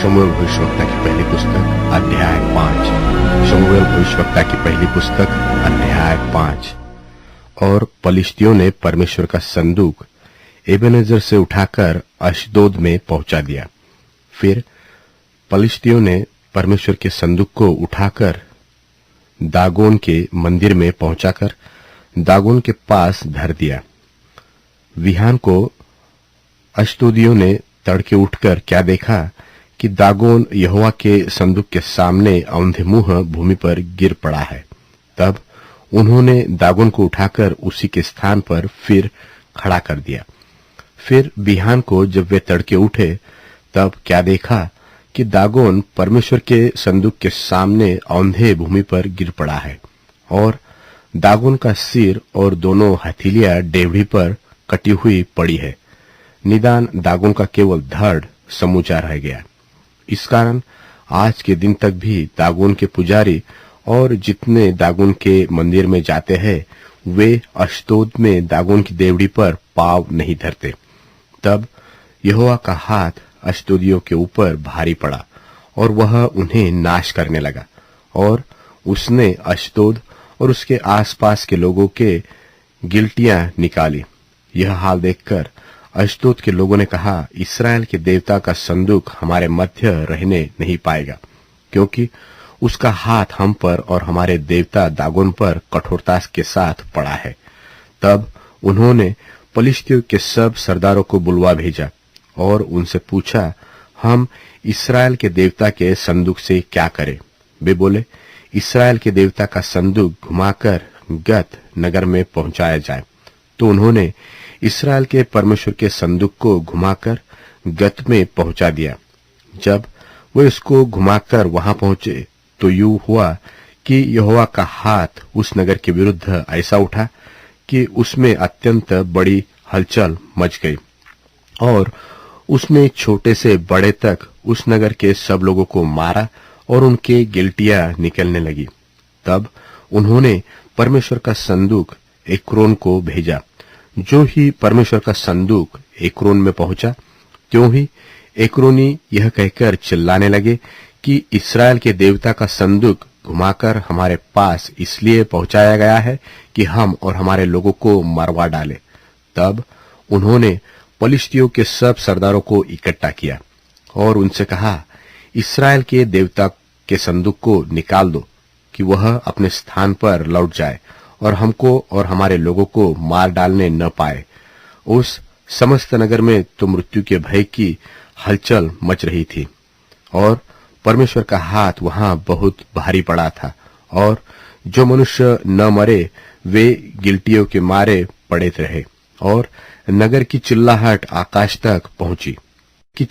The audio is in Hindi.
शमूएल भविष्यवक्ता की पहली पुस्तक अध्याय 5। शमूएल भविष्यवक्ता की पहली पुस्तक अध्याय 5। और पलिश्तियों ने परमेश्वर का संदूक एबेनेजर से उठाकर अशदोद में पहुंचा दिया। फिर पलिश्तियों ने परमेश्वर के संदूक को उठाकर दागोन के मंदिर में पहुंचाकर दागोन के पास धर दिया। विहान को अशदोदियों ने तड़के उठकर क्या देखा कि दागोन यहोवा के संदूक के सामने औंधे मुंह भूमि पर गिर पड़ा है। तब उन्होंने दागोन को उठाकर उसी के स्थान पर फिर खड़ा कर दिया। फिर बिहान को जब वे तड़के उठे तब क्या देखा कि दागोन परमेश्वर के संदूक के सामने औंधे भूमि पर गिर पड़ा है और दागोन का सिर और दोनों हथेलियां डेवढ़ी पर कटी हुई पड़ी है। निदान दागोन का केवल धड़ समूचा रह गया। इस कारण आज के दिन तक भी दागोन के पुजारी और जितने दागोन के मंदिर में जाते हैं वे अशदोद में दागोन की देवड़ी पर पांव नहीं धरते। तब यहोवा का हाथ अशदोदियों के ऊपर भारी पड़ा और वह उन्हें नाश करने लगा और उसने अशदोद और उसके आसपास के लोगों के गिल्टियां निकाली। यह हाल देखकर अशदोद के लोगों ने कहा, इस्राएल के देवता का संदूक हमारे मध्य रहने नहीं पाएगा, क्योंकि उसका हाथ हम पर और हमारे देवता दागोन पर कठोरता के साथ पड़ा है। तब उन्होंने पलिश्तियों के सब सरदारों को बुलवा भेजा और उनसे पूछा, हम इस्राएल के देवता के संदूक से क्या करें? वे बोले, इस्राएल के देवता का संदूक घुमाकर गत नगर में पहुंचाया जाए। तो उन्होंने इस्राएल के परमेश्वर के संदूक को घुमाकर गत में पहुंचा दिया। जब वे उसको घुमाकर वहां पहुंचे तो यूं हुआ कि यहोवा का हाथ उस नगर के विरुद्ध ऐसा उठा कि उसमें अत्यंत बड़ी हलचल मच गई और उसने छोटे से बड़े तक उस नगर के सब लोगों को मारा और उनके गिल्टियां निकलने लगी। तब उन्होंने परमेश्वर का संदूक एक्रोन को भेजा। जो ही परमेश्वर का संदूक एक्रोन में पहुंचा त्यों ही एक्रोनी यह कहकर चिल्लाने लगे कि इस्राएल के देवता का संदूक घुमाकर हमारे पास इसलिए पहुंचाया गया है कि हम और हमारे लोगों को मरवा डाले। तब उन्होंने पलिश्तियों के सब सरदारों को इकट्ठा किया और उनसे कहा, इस्राएल के देवता के संदूक को निकाल दो कि वह अपने स्थान पर लौट जाए और हमको और हमारे लोगों को मार डालने न पाए। उस समस्त नगर में तो मृत्यु के भय की हलचल मच रही थी और परमेश्वर का हाथ वहां बहुत भारी पड़ा था और जो मनुष्य न मरे वे गिल्टियों के मारे पड़े रहे और नगर की चिल्लाहट आकाश तक पहुंची कि